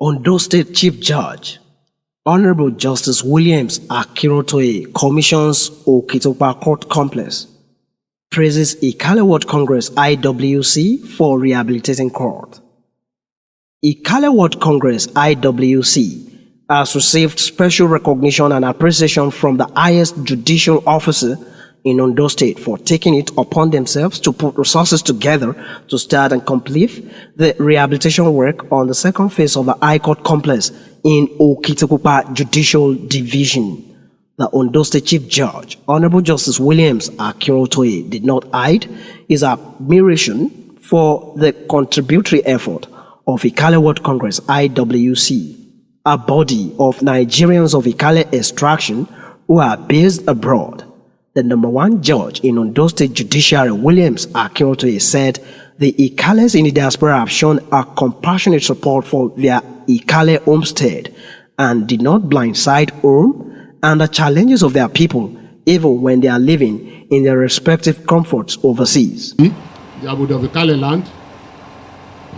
Ondo State Chief Judge, Honorable Justice Williams Akirotoye commissions Okitupupa Court complex, praises Ikale Ward Congress IWC for rehabilitating court. Ikale Ward Congress IWC has received special recognition and appreciation from the highest judicial officer in Ondo State for taking it upon themselves to put resources together to start and complete the rehabilitation work on the second phase of the High Court complex in Okitupupa Judicial Division. The Ondo State Chief Judge, Honorable Justice Williams Akirotoye, did not hide his admiration for the contributory effort of Ikale Ward Congress IWC, a body of Nigerians of Ikale extraction who are based abroad. The number one judge in Ondo State Judiciary, Williams Akirotoye, said the Ikales in the diaspora have shown a compassionate support for their Ikale homestead and did not blindside home and the challenges of their people, even when they are living in their respective comforts overseas. The Abu of Ikale land.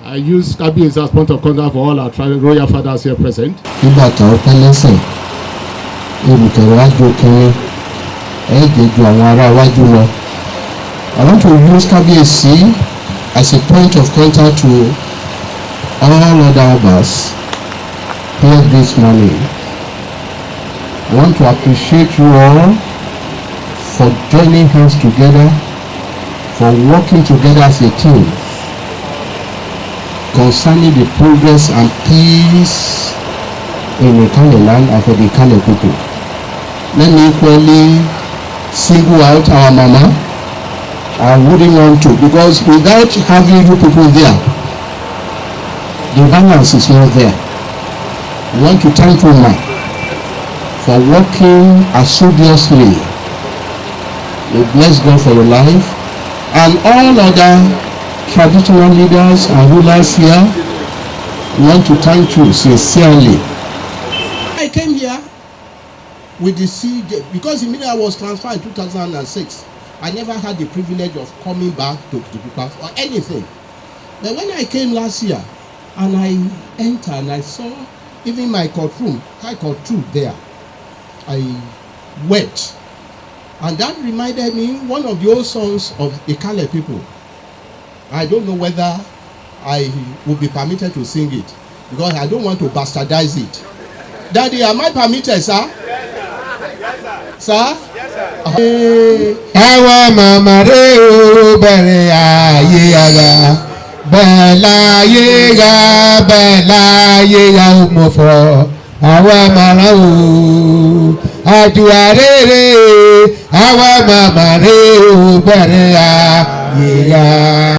I use Kabi as a point of contact for all our royal fathers here present. I want to use KBSC as a point of contact to all other of us here this morning. I want to appreciate you all for joining hands together, for working together as a team concerning the progress and peace in the Ikale land and for the Ikale people. Let me equally single out our mama. I wouldn't want to, because without having you people there, the balance is not there. I want to thank you, ma, for working assiduously. We bless God for your life, and all other traditional leaders and rulers here. We want to thank you sincerely. I came here with the CJ, because immediately I was transferred in 2006, I never had the privilege of coming back to Okitupupa or anything. But when I came last year and I entered and I saw even my courtroom, High Court 2 there, I wept. And that reminded me one of the old songs of the Ikale people. I don't know whether I will be permitted to sing it, because I don't want to bastardize it. Daddy, am I permitted, sir? Sir? Yes, sir. Awa mama re o bere aye bela ye umofo. Awa mama o aduare re. Awa mama re o bere aye.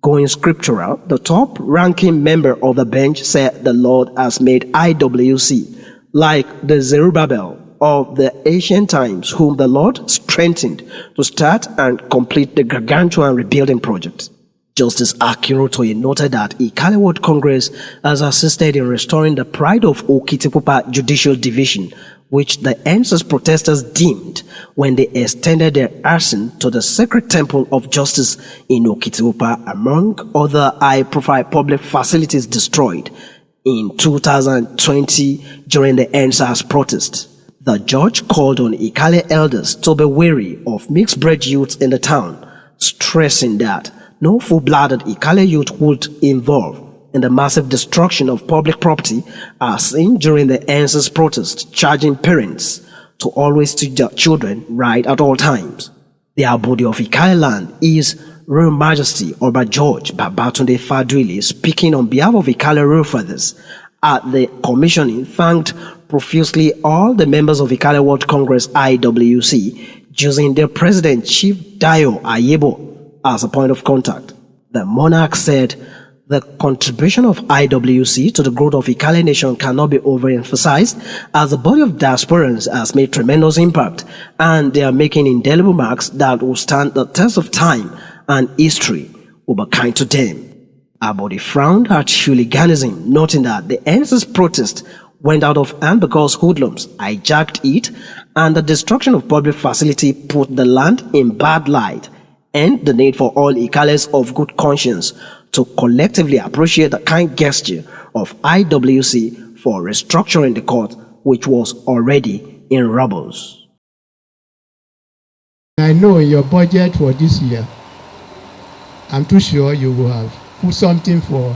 Going scriptural, the top-ranking member of the bench said the Lord has made IWC like the Zerubbabel of the ancient times, whom the Lord strengthened to start and complete the gargantuan rebuilding project. Justice Akirotoye noted that Ikale Ward Congress has assisted in restoring the pride of Okitupupa Judicial Division, which the NSAS protesters deemed when they extended their arson to the sacred temple of justice in Okitupupa, among other high-profile public facilities destroyed in 2020 during the NSAS protest. The judge called on Ikale elders to be wary of mixed-breed youths in the town, stressing that no full-blooded Ikale youth would involve in the massive destruction of public property as seen during the NSAS protest, charging parents to always teach their children right at all times. The Abodi of Ikale land is Royal Majesty Oba George Babatunde Fadwili, speaking on behalf of Ikale Royal Fathers at the commissioning, thanked profusely all the members of Ikale Ward Congress IWC, using their president Chief Dayo Ayebo as a point of contact. The monarch said the contribution of IWC to the growth of Ikale nation cannot be overemphasized, as the body of diasporans has made tremendous impact and they are making indelible marks that will stand the test of time and history will be kind to them. Abodi frowned at hooliganism, noting that the NSAS protest went out of hand because hoodlums hijacked it and the destruction of public facility put the land in bad light, and the need for all Ikales of good conscience to collectively appreciate the kind gesture of IWC for restructuring the court, which was already in rubbles. I know in your budget for this year, I'm too sure you will have put something for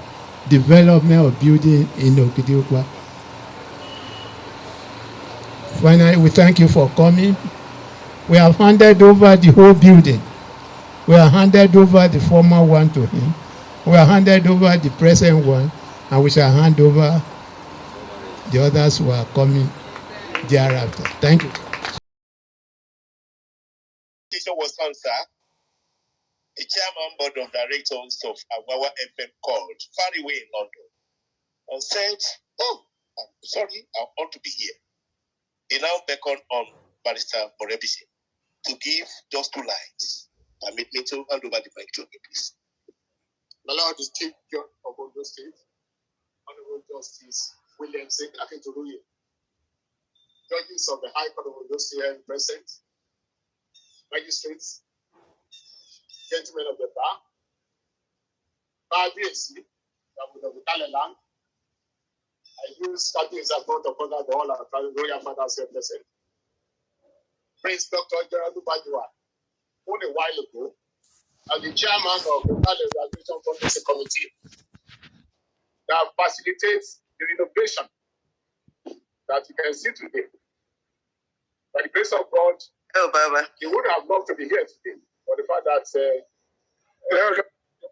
development of building in Okitupupa. Finally, we thank you for coming. We have handed over the whole building. We have handed over the former one to him. We have handed over the present one, and we shall hand over the others who are coming thereafter. Thank you. Was on, sir. The chairman board of directors of Awawa FM called far away in London and said, "Oh, I'm sorry, I want to be here." He now beckoned on Barrister Morebisi to give just 2 lines. Permit me to hand over the mic to you, please. My Lord, the Chief Judge of Ondo State, Honorable Justice William C. Okitupupa, judges of the High Court of Ondo State present, magistrates, gentlemen of the bar, BAC, of the Thailand. I use Kabi as a point of contact for all our royal fathers here present. Prince Dr. Gerald Bajwa, only a while ago, as the chairman of the Thailand Evaluation Policy Committee that facilitates the renovation that you can see today. By the grace of God, he would have loved to be here today, but the fact that the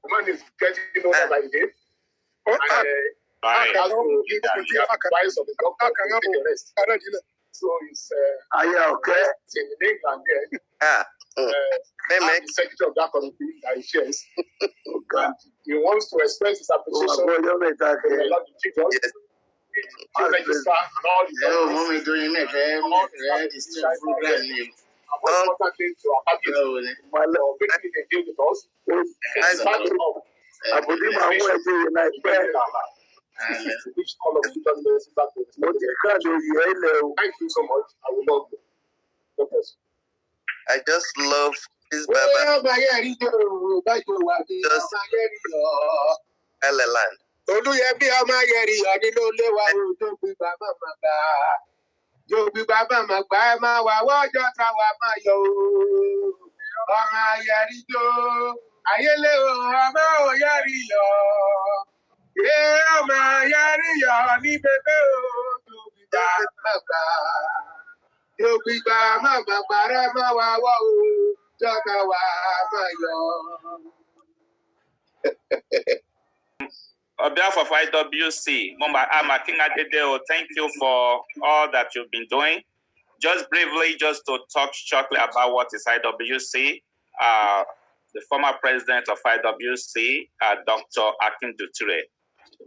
man is getting older by the day. And advice of the doctor to take a rest. So it's in England there. The secretary of that committee that he shares. And he wants to express his appreciation to the Lord Chief Judge, the registrar, and all the most importantly to our family for making a deal with us. And starting up. Which all of you don't know back to Thank you so much. I will love you. God bless you. I just love this Baba. Just Eleland. On behalf of IWC, Mama King Adedeo, thank you for all that you've been doing. Just briefly, just to talk shortly about what is IWC. The former president of IWC, Dr. Akin Duture,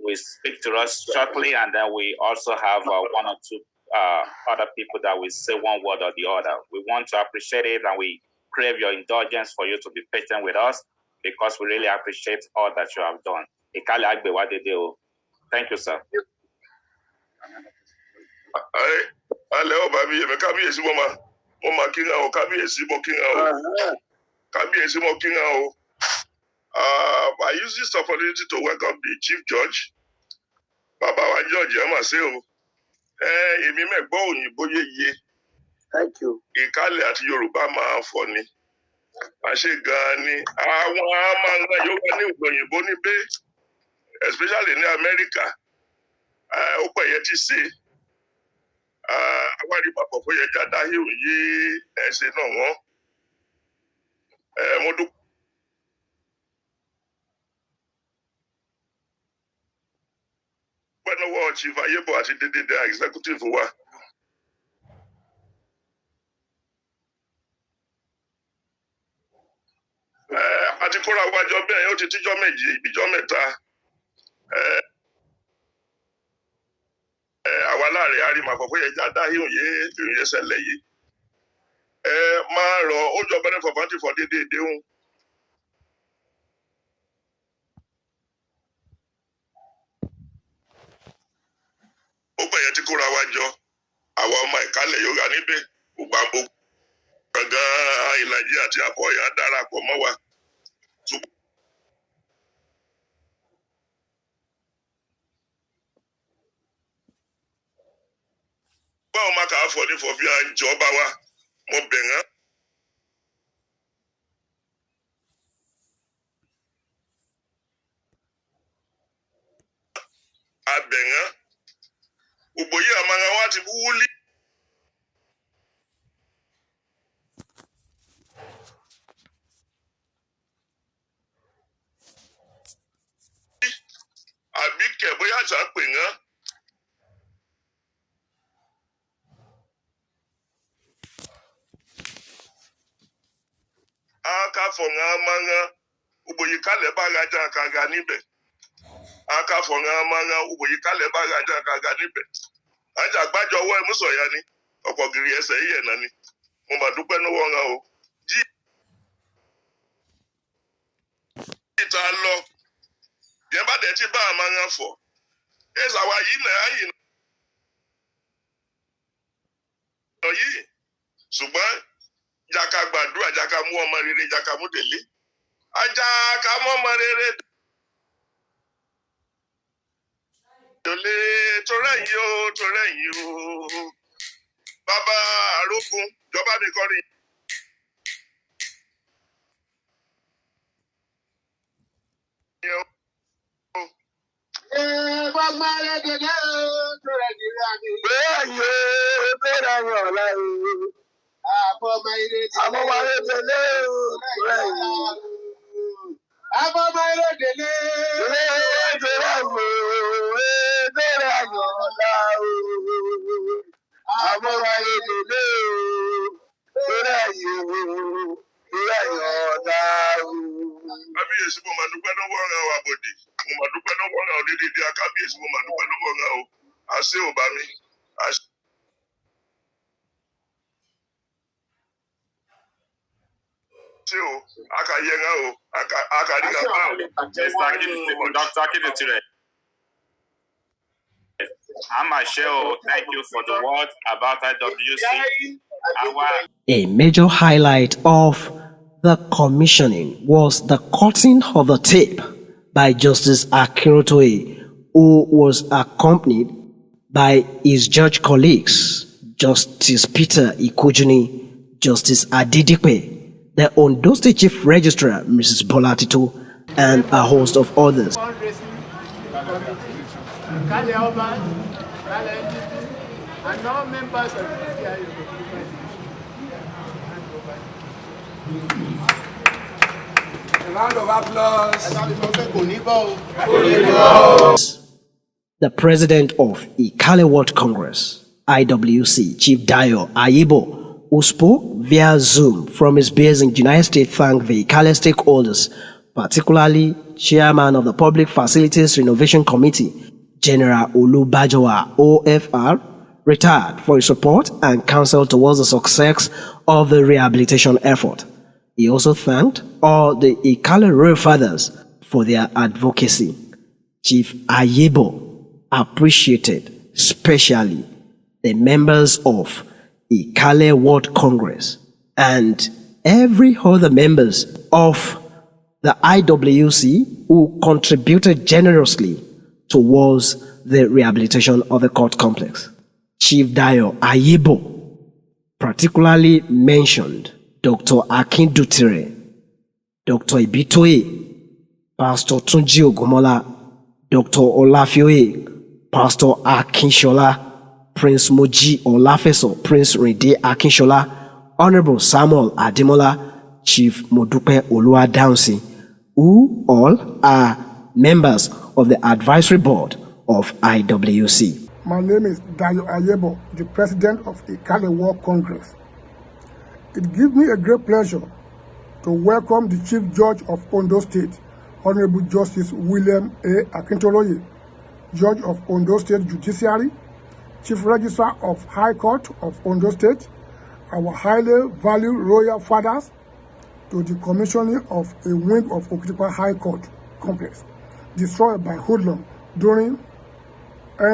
will speak to us shortly, and then we also have 1 or 2 other people that will say one word or the other. We want to appreciate it, and we crave your indulgence for you to be patient with us, because we really appreciate all that you have done. Thank you, sir. I use this opportunity to welcome the Chief Judge, Baba wa Judge Amaseo. Thank you. Ìkálẹ̀ àti Yorùbá máa fọ̀ ni. Àṣé gan-an ni. Àwọn máa ń Yorùbá ní òyìnbó ní pé, especially ní America, ó pẹ̀ yẹ ti ṣe. Àwọn àdìpapọ̀ fún yẹ jáde ayé òye ẹ̀sìn náà wọ́n. Mo dúpẹ́. Lọ́wọ́ Chief Ayebo àti dédé executive wa. Àti kóra wájọ bẹ́ẹ̀ ó ti tíjọ́ méjì ìbíjọ́ mẹ́ta. Àwa láàrin àrìmàpọ̀ fún yẹn jáde ayé òye ìrìn ẹsẹ̀lẹ̀ yìí. Máa rọ ó jọ bẹ́rẹ̀ fọ̀fọ́ntì fọ́ dédé déhùn. Ó gbẹ̀yẹ tí kóra wájọ àwọn ọmọ ìkálẹ̀ Yorùbá níbẹ̀ gbogbo gbọ̀ngàn ìlàjì àti àbọ̀yà darapọ̀ mọ́ wa. o maka afọ ni for bia njoba wa mo benga abenga uboyi amanga wati buuli abike boya cha penga aka fonga manga uboyi kale bagaja kaga nibe aka fonga manga uboyi kale bagaja kaga nibe aja gbajo wo emuso ya ni opogiri ese iye na ni mo ma dupe no wo nga o ji ta lo ye ba de ti ba manga fo eza wa yi na ayi no yi ṣùgbọ́n jaka gbàdúrà jaka mú ọmọ rere jaka mú délé ajá ká mú ọmọ rere délé torẹ́yìn o bàbá arógun jọba mi kọrin. Kábíyèsí mo máa dúpẹ́ lọ́wọ́ ọ̀ràn wa bòdì mo máa dúpẹ́ lọ́wọ́ ọ̀ràn òdìdí kábíyèsí mo máa dúpẹ́ lọ́wọ́ ọ̀ràn o àṣẹ ò bá mi. Ṣé o akàyẹ̀ngá o akàdígà bá o. Dr. Okitupupa. Amasheo, thank you for the word about IWC. A major highlight of the commissioning was the cutting of the tape by Justice Akintoye, who was accompanied by his judge colleagues, Justice Peter Ikujuni, Justice Adidipe, the Ondo State Chief Registrar, Mrs. Bolatito, and a host of others. And all members of the a round of applause. The president of Ikale World Congress, IWC, Chief Dayo Ayibo, who spoke via Zoom from his base in the United States, thanked the Ikale stakeholders, particularly Chairman of the Public Facilities Renovation Committee, General Olubajowa OFR, retired, for his support and counsel towards the success of the rehabilitation effort. He also thanked all the Ikale royal fathers for their advocacy. Chief Ayibo appreciated especially the members of Ikale World Congress and every other members of the IWC who contributed generously towards the rehabilitation of the court complex. Chief Dayo Ayibo particularly mentioned Dr. Okitupupa, Dr. Ibitoye, Pastor Tunji Ogumola, Dr. Olafioye, Pastor Akinshola, Prince Moji Olafeso, Prince Rinde Akinshola, Honorable Samuel Ademola, Chief Modupe Oluwadansi, who all are members of the advisory board of IWC. My name is Dayo Ayibo, the president of Ikale World Congress. It gives me a great pleasure to welcome the Chief Judge of Ondo State, Honorable Justice William A. Akintoye, Judge of Ondo State Judiciary, Chief Registrar of High Court of Ondo State, our highly valued royal fathers, to the commissioning of a wing of Okitupupa High Court complex, destroyed by hoodlum during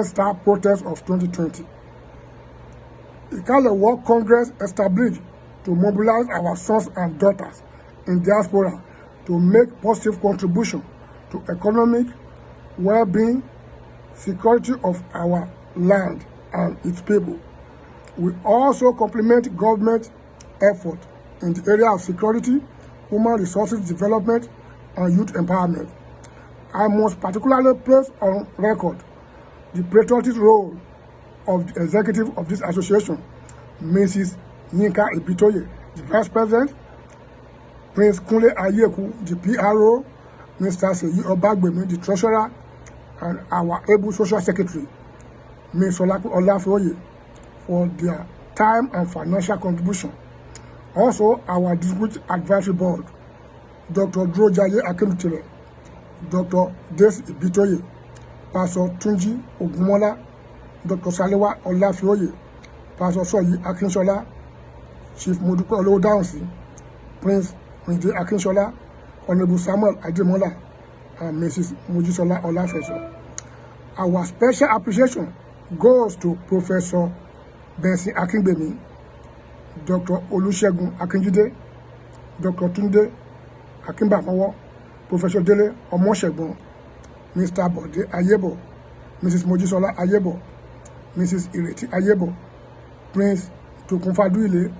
Star protest of 2020. Ikale World Congress established to mobilize our sons and daughters in diaspora to make positive contribution to economic well-being, security of our land and its people. We also complement government effort in the area of security, human resources development, and youth empowerment. I must particularly place on record the patriotic role of the executive of this association, Mrs. Yinka Ibitoye, the Vice President, Prince Kunle Ayeku, the PRO, Mr. Seyi Obagbemi, the Treasurer, and our able Social Secretary, Ms. Olaku Olafoye, for their time and financial contribution. Also, our District Advisory Board, Dr. Drojaye Akinutile, Dr. Des Ibitoye, Pastor Tunji Ogumola, Dr. Salewa Olafioye, Pastor Soyi Akinshola, Chief Modupe Olodansi, Prince Nje Akinshola, Honorable Samuel Ademola, and Mrs. Mojisola Olafeso. Our special appreciation goes to Professor Benson Akingbemi, Dr. Olusegun Akinjide, Dr. Tunde Akinbamawo, Professor Dele Omoshegun, Mr. Bode Ayebo, Mrs. Mojisola Ayebo, Mrs. Ireti Ayebo, Prince Tokunfaduile,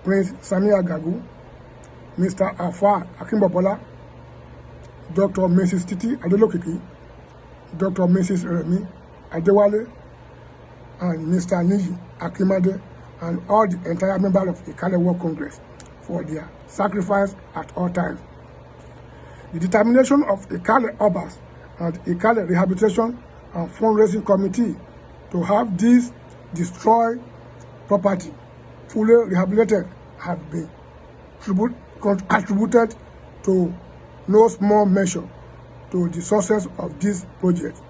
Prince Sami Agagu, Mr. Afa Akimbobola, Dr. Mrs. Titi Adelokiki, Dr. Mrs. Remi Adewale, and Mr. Niji Akimade, and all the entire members of the Ikale World Congress for their sacrifice at all times. The determination of Ikale Obas and Ikale Rehabilitation and Fundraising Committee to have this destroyed property fully rehabilitated have been contributed to no small measure to the success of this project.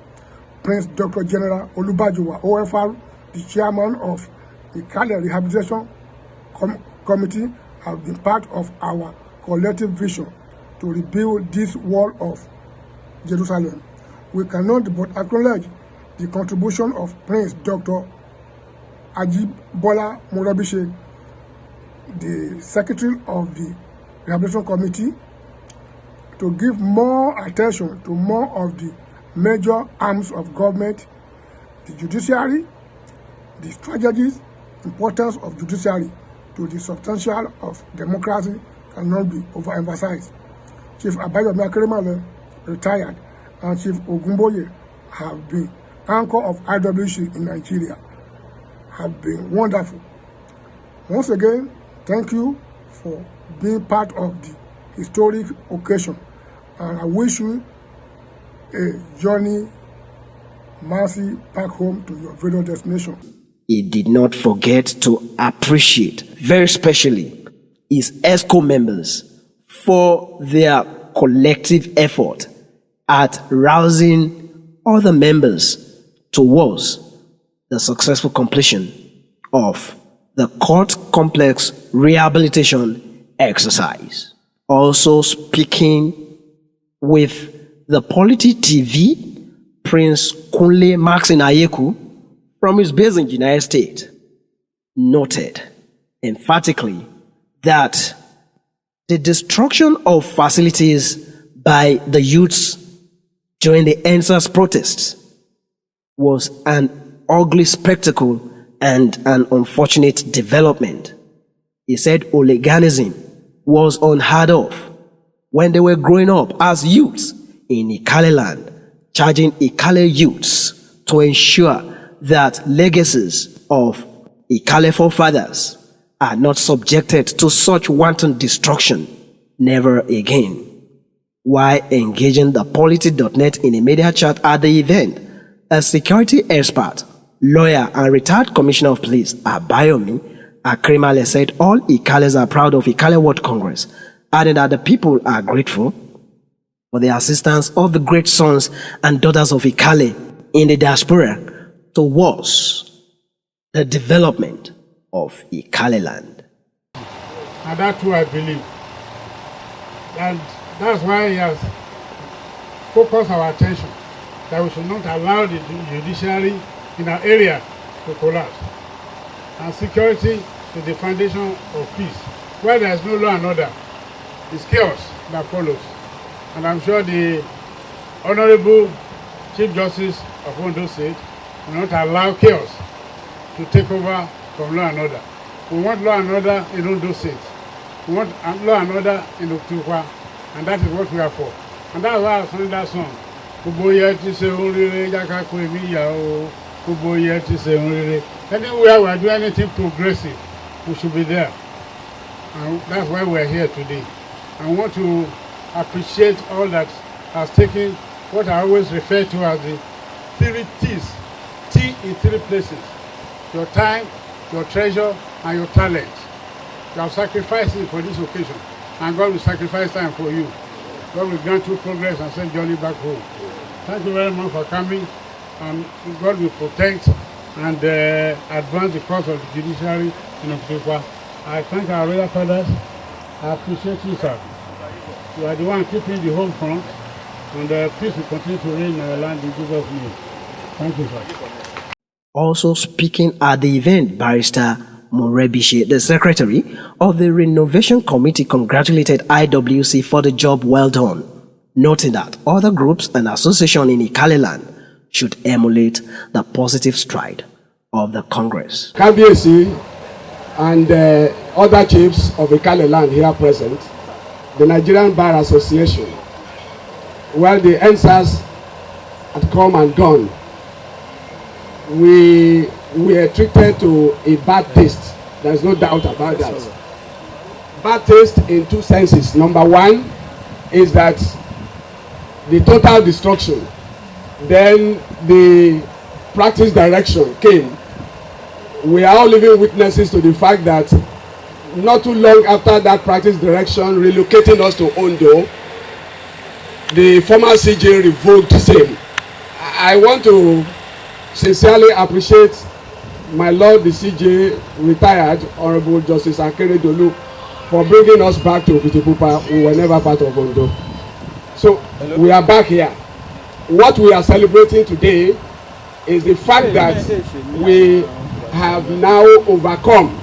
Prince Dr. General Olubajuwa OFR, the chairman of the Ikale Rehabilitation Committee, have been part of our collective vision to rebuild this wall of Jerusalem. We cannot but acknowledge the contribution of Prince Dr. Ajibola Morabishe, the Secretary of the Rehabilitation Committee, to give more attention to more of the major arms of government, the judiciary, the strategies, importance of judiciary to the substantial of democracy cannot be overemphasized. Chief Abayomi Akerimale, retired, and Chief Ogumboye have been anchor of IWC in Nigeria, have been wonderful. Once again, thank you for being part of the historic occasion, and I wish you a journey mercy back home to your various destination. He did not forget to appreciate, very specially, his ESCO members for their collective effort at rousing other members towards the successful completion of the court complex rehabilitation exercise. Also speaking with the Polity TV, Prince Kunle Maxine Ayeku, from his base in United States, noted emphatically that the destruction of facilities by the youths during the NSAS protests was an ugly spectacle and an unfortunate development. He said hooliganism was unheard of when they were growing up as youths in Ikale land, charging Ikale youths to ensure that legacies of Ikale forefathers are not subjected to such wanton destruction never again. While engaging the Polity.net in a media chat at the event, a security expert, lawyer, and retired commissioner of police, Abayomi Akerimale, said all Ikales are proud of Ikale World Congress, adding that the people are grateful for the assistance of the great sons and daughters of Ikale in the diaspora towards the development of Ikale land. And that's what I believe. And that's why he has focused our attention that we should not allow the judiciary in our area to collapse. And security is the foundation of peace. Where there is no law and order, it's chaos that follows. And I'm sure the Honorable Chief Justice of Ondo State will not allow chaos to take over from law and order. We want law and order in Ondo State. We want law and order in Okitupupa, and that is what we are for. And that's why I sang that song. Anywhere we are doing anything progressive, we should be there. And that's why we're here today. I want to appreciate all that has taken what I always refer to as the 3 T's. T in 3 places. Your time, your treasure, and your talent. You have sacrificed it for this occasion. And God will sacrifice time for you. God will grant you progress and send Johnny back home. Thank you very much for coming. And God will protect and advance the cause of the judiciary in Okitupupa. I thank our royal fathers. I appreciate you, sir. You are the one keeping the home front, and peace will continue to reign in our land in Jesus' name. Thank you, sir. Also speaking at the event, Barrister Morebishe, the secretary of the Renovation Committee, congratulated IWC for the job well done, noting that other groups and associations in Ikaleland should emulate the positive stride of the Congress. KBC and other chiefs of Ikaleland here present, the Nigerian Bar Association, while the answers had come and gone, we were treated to a bad taste. There's no doubt about that. Bad taste in 2 senses. Number one is that the total destruction. Then the practice direction came. We are all living witnesses to the fact that not too long after that practice direction relocating us to Ondo, the former CJ revoked the same. I want to sincerely appreciate my Lord the CJ, retired Honorable Justice Akeredolu, for bringing us back to Okitupupa. We were never part of Ondo. So we are back here. What we are celebrating today is the fact that we have now overcome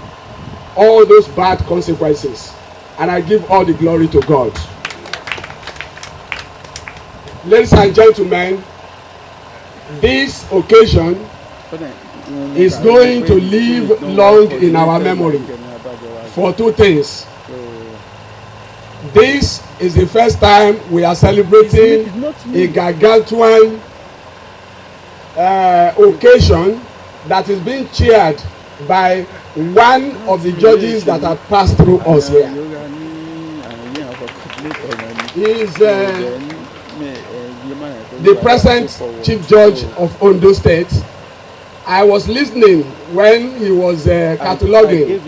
all those bad consequences, and I give all the glory to God. Ladies and gentlemen, this occasion is going to live long in our memory for 2 things. This is the first time we are celebrating a gargantuan occasion that is being chaired by one of the judges that have passed through us here. He is the present Chief Judge of Ondo State. I was listening when he was cataloging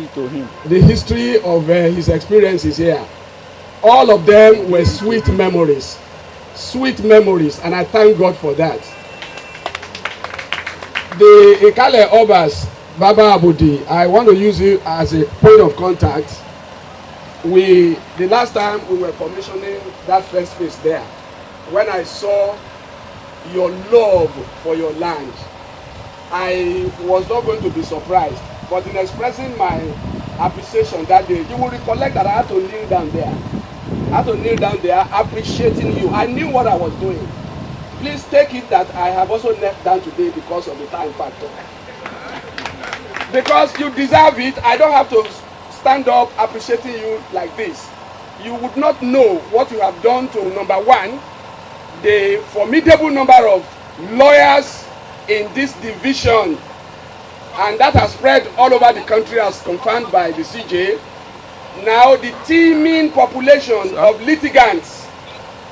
the history of his experiences here. All of them were sweet memories, and I thank God for that. The Ikale Obas, Baba Abudi, I want to use you as a point of contact. The last time we were commissioning that first phase there, when I saw your love for your land, I was not going to be surprised. But in expressing my appreciation that day, you will recollect that I had to kneel down there. Appreciating you. I knew what I was doing. Please take it that I have also knelt down today because of the time factor. Because you deserve it. I don't have to stand up appreciating you like this. You would not know what you have done to, number one, the formidable number of lawyers in this division, and that has spread all over the country as confirmed by the CJ. Now the teeming population of litigants.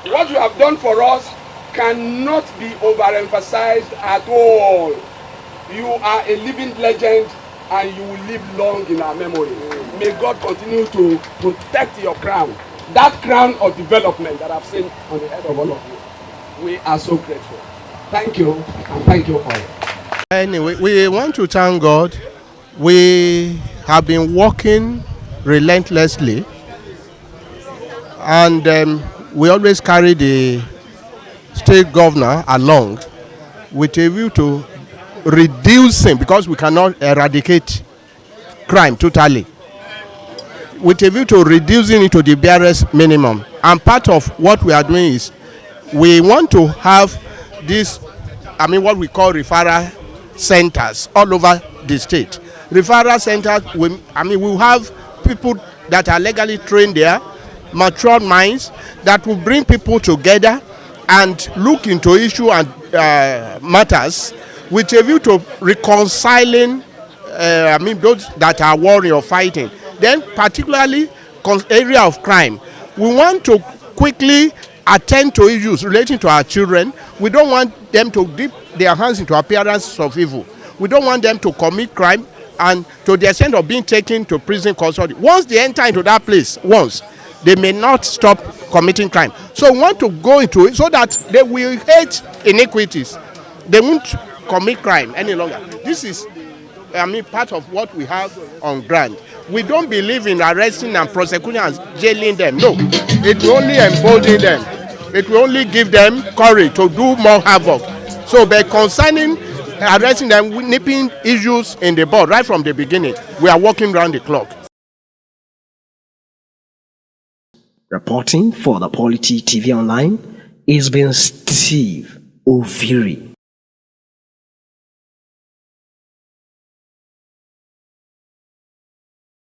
What you have done for us cannot be overemphasized at all. You are a living legend, and you will live long in our memory. May God continue to protect your crown, that crown of development that I've seen on the head of all of you. We are so grateful. Thank you, and thank you all. Anyway, we want to thank God. We have been working relentlessly, and we always carry the state governor along with a view to reducing, because we cannot eradicate crime totally, with a view to reducing it to the barest minimum. And part of what we are doing is we want to have this, what we call referral centers all over the state. referral centers, we'll have people that are legally trained there, mature minds that will bring people together and look into issue and matters with a view to reconciling those that are warring or fighting. Then particularly area of crime, we want to quickly attend to issues relating to our children. We don't want them to dip their hands into appearances of evil. We don't want them to commit crime and to the extent of being taken to prison custody. Once they enter into that place, they may not stop committing crime. So we want to go into it so that they will hate iniquities. They won't commit crime any longer. This is part of what we have on ground. We don't believe in arresting and prosecuting and jailing them. No, it will only embolden them. It will only give them courage to do more havoc. So by concerning arresting them, nipping issues in the bud right from the beginning, we are working around the clock. Reporting for the Polity TV Online is been Steve Oviri.